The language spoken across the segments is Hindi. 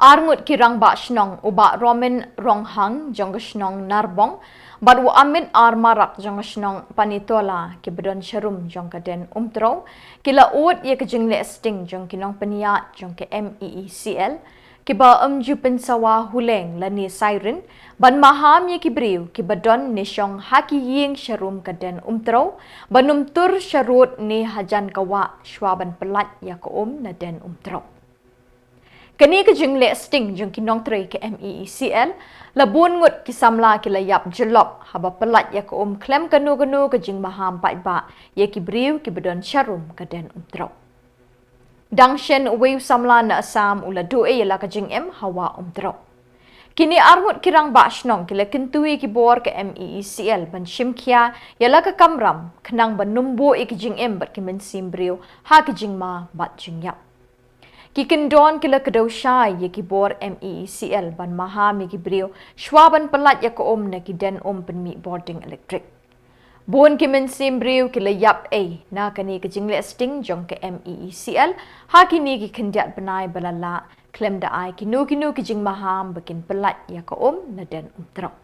Arngut kirang ba shnong uba Roman Ronghang jong shnong Narbong baru amin armarak jong shnong Panitola ki bedon sharum jong kaden umtro kila ut ye ke jingle sting jong kinong peniat jong ke MEECL ki ba ju pensawa huleng lani siren ban maham ye ki briu ki bedon ni shong haki ying sharum kaden umtro banum tur sharut ni hajan kawa shwaban pelat ya ko na den umtro. Kini ke jingle sting jong kinong tre ke MEECL labun ngut kisamla ki layap jelop haba pelat ya ko klem kanu ke jing maham pai ba ye ki briu ki bedon sharum ke den umtro. Dangshen weu samla na asam ula doe la ke jing hawa umtro. Kini arngut kirang ba shnong ki lekentui ki bor ke MEECL ban shimkia yala ke kamram kenang banumbo ik jing bat ki mensim briu ha ki jing ma bat jing yap. Ki kendon kila kedau syai ye ki bor MEECL ban maham ye ki brio shwaban pelat ya ko na ki den penmi boarding elektrik. Bon ki mensim brio kila yap na kani ke jingle sting jong ke MEECL ha kini ki kendiat benai balala klem da ai kinu ki jing maham bikin pelat ya ko na den trok.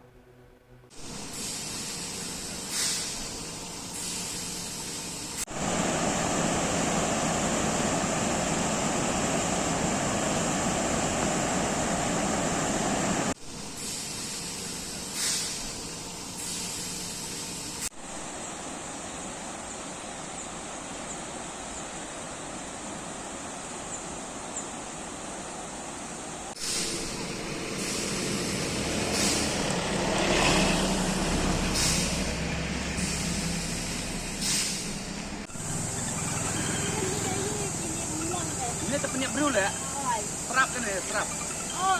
Ini terpenyap dulu ya. Terap kan ya, terap. Oh.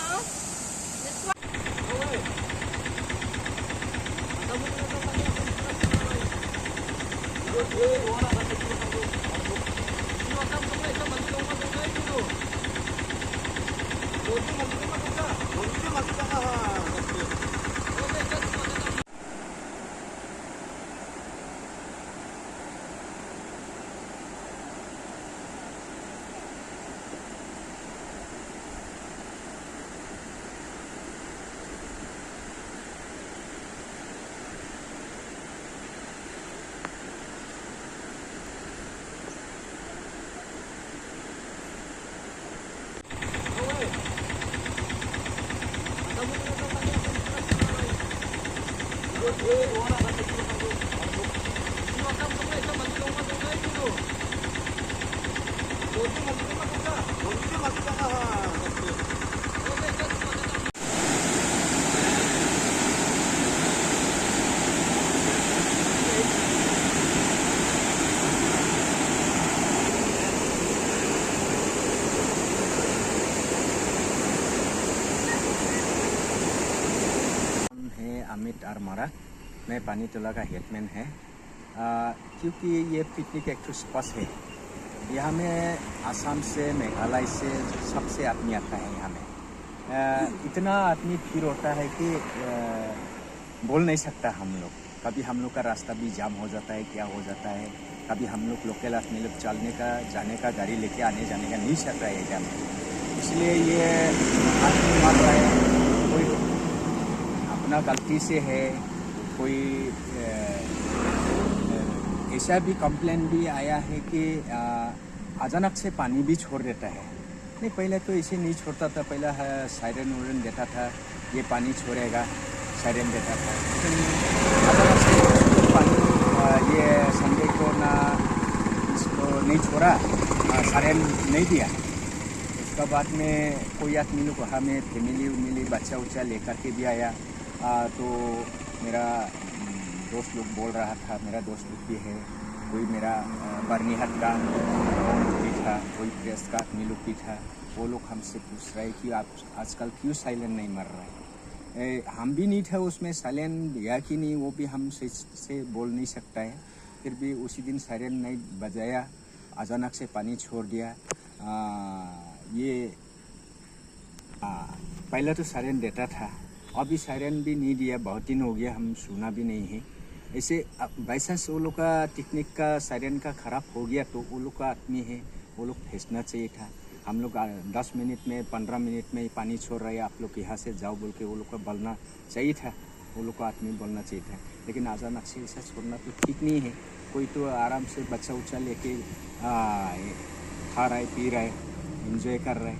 Amit आरमारा मैं पानीतोला का हेडमैन है क्योंकि ये पिकनिक एक स्पॉट है। यहाँ में आसाम से मेघालय से सबसे आदमी आता है। यहाँ में इतना आदमी भीड़ होता है कि बोल नहीं सकता हम लोग। कभी हम लोग का रास्ता भी जाम हो जाता है, क्या हो जाता है। कभी हम लोग लोकल आदमी लोग चलने का जाने का गाड़ी लेके आने जाने का नहीं सकता है एरिया में, इसलिए ये आदमी मान रहा है। कोई अपना गलती से है, कोई ऐसा भी कंप्लेन भी आया है कि अचानक से पानी भी छोड़ देता है। नहीं, पहले तो ऐसे नहीं छोड़ता था, पहले सायरन वायरन देता था, ये पानी छोड़ेगा, सायरन देता था। अचानक से पानी ये संडे को ना इसको नहीं छोड़ा, सायरन नहीं दिया। उसका बाद में कोई आदमी लोग हमें फैमिली बच्चा उच्चा लेकर के भी आया। तो मेरा दोस्त लोग बोल रहा था, मेरा दोस्त लोग भी है, कोई मेरा बर्निहाट का भी था, कोई प्रेस का आदमी लोग भी था। वो लोग हमसे पूछ रहे कि आप आजकल क्यों साइलेंट नहीं मर रहा है। हम भी नहीं थे उसमें, साइलेंट दिया कि नहीं वो भी हम से बोल नहीं सकता है। फिर भी उसी दिन साइरेन नहीं बजाया, अचानक से पानी छोड़ दिया। ये पहले तो साइरेन देता था, अभी साइरेन भी नहीं दिया, बहुत दिन हो गया, हम सुना भी नहीं है। ऐसे बाई चांस वो लोग का टेक्निक का साइरेन का ख़राब हो गया तो वो लोग का आदमी है, वो लोग भेजना चाहिए था। हम लोग 10 मिनट में 15 मिनट में पानी छोड़ रहे हैं, आप लोग यहाँ से जाओ बोल के वो लोग को बोलना चाहिए था, वो लोग को आदमी बोलना चाहिए था। लेकिन अचानक से ऐसा छोड़ना तो ठीक नहीं है। कोई तो आराम से बच्चा उच्चा लेके खा रहा है, पी रहा है, इंजॉय कर रहा है।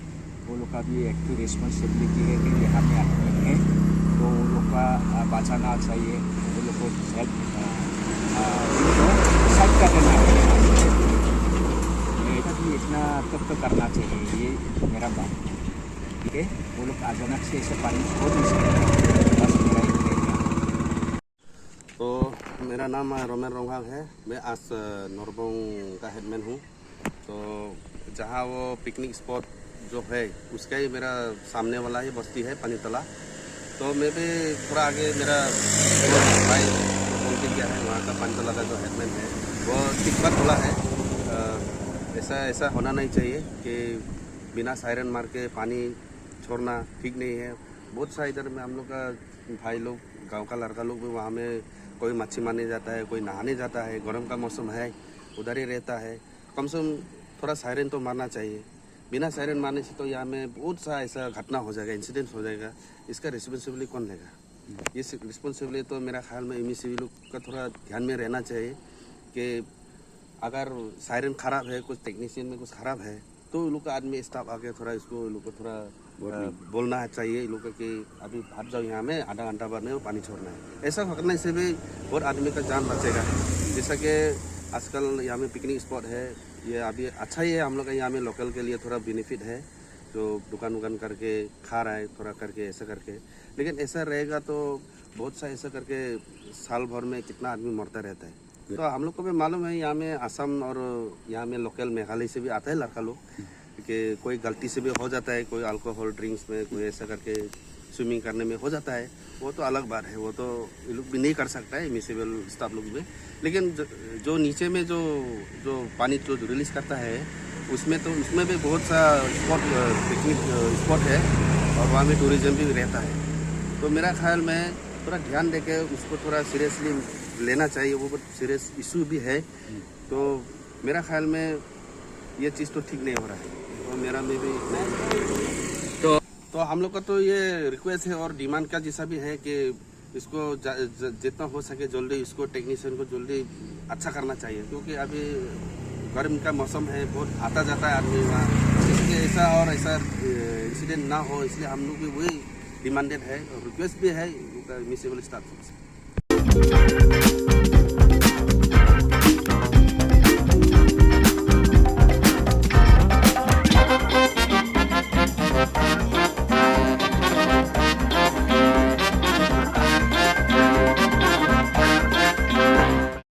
वो लोग का भी एक तो रिस्पॉन्सिबिलिटी है कि यहाँ में आदमी है तो वो लोग का बचाना चाहिए, वो लोग को हेल्प सब कर देना है। मेरा भी इतना तब तो करना चाहिए, ये मेरा बात, ठीक है। वो लोग अचानक से ऐसे पानी छोड़ नहीं सकते, बस मेरा ही रहेगा। तो मेरा नाम रोमेन रोंघांग है, मैं आज नॉरबोंग का हेडमैन हूँ। तो जहाँ वो पिकनिक स्पॉट जो है उसका ही मेरा सामने वाला ही बस्ती है पानीतला। तो मैं भी थोड़ा आगे मेरा भाई बोल के गया है, वहाँ का पानीतला का जो हेडमैन है वो ठीक बात बोला है। ऐसा होना नहीं चाहिए कि बिना सायरन मार के पानी छोड़ना ठीक नहीं है। बहुत सा इधर में हम लोग का भाई लोग, गांव का लड़का लोग भी वहाँ में कोई मच्छी मारने जाता है, कोई नहाने जाता है, गर्म का मौसम है, उधर ही रहता है। कम से कम थोड़ा सायरन तो मारना चाहिए। बिना सायरन मारने से तो यहाँ में बहुत सा ऐसा घटना हो जाएगा, इंसिडेंट हो जाएगा। इसका रिस्पॉन्सिबिलिटी कौन लेगा? ये रिस्पॉन्सिबिलिटी तो मेरा ख्याल में एमईसीबी लोग का थोड़ा ध्यान में रहना चाहिए कि अगर सायरन खराब है, कुछ टेक्नीशियन में कुछ खराब है, तो लोग का आदमी स्टाफ आके थोड़ा इसको लोग को थोड़ा बोलना चाहिए लोग कि अभी हट जाओ, यहाँ में आधा घंटा बाद में वो पानी छोड़ना है। ऐसा करने से भी बहुत आदमी का जान बचेगा। जैसा कि आजकल यहाँ में पिकनिक स्पॉट है, ये अभी अच्छा ही है। हम लोग का यहाँ में लोकल के लिए थोड़ा बेनिफिट है, जो दुकान वुकान करके खा रहा है थोड़ा करके ऐसा करके। लेकिन ऐसा रहेगा तो बहुत सा ऐसा करके साल भर में कितना आदमी मरता रहता है। तो हम लोग को भी मालूम है, यहाँ में असम और यहाँ में लोकल मेघालय से भी आता है लड़का लोग कि कोई गलती से भी हो जाता है, कोई अल्कोहल ड्रिंक्स में कोई ऐसा करके स्विमिंग करने में हो जाता है, वो तो अलग बात है, वो तो ये लोग भी नहीं कर सकता है, म्यूनिसिपल स्टाफ लोग भी। लेकिन जो नीचे में जो पानी जो रिलीज करता है उसमें भी बहुत सा स्पॉट पिकनिक स्पॉट है और वहाँ में टूरिज्म भी रहता है। तो मेरा ख्याल में थोड़ा ध्यान देके उसको थोड़ा सीरियसली लेना चाहिए, वो बहुत सीरियस इशू भी है। तो मेरा ख्याल में ये चीज़ तो ठीक नहीं हो रहा है। तो मेरा में भी तो हम लोग का तो ये रिक्वेस्ट है और डिमांड का जैसा भी है कि इसको जितना हो सके जल्दी इसको टेक्नीशियन को जल्दी अच्छा करना चाहिए, क्योंकि अभी गर्म का मौसम है, बहुत आता जाता है आदमी वहाँ, इसलिए ऐसा और ऐसा इंसिडेंट ना हो, इसलिए हम लोग भी वही डिमांडेड है और रिक्वेस्ट भी है म्यूनिसिपल स्टाफ से।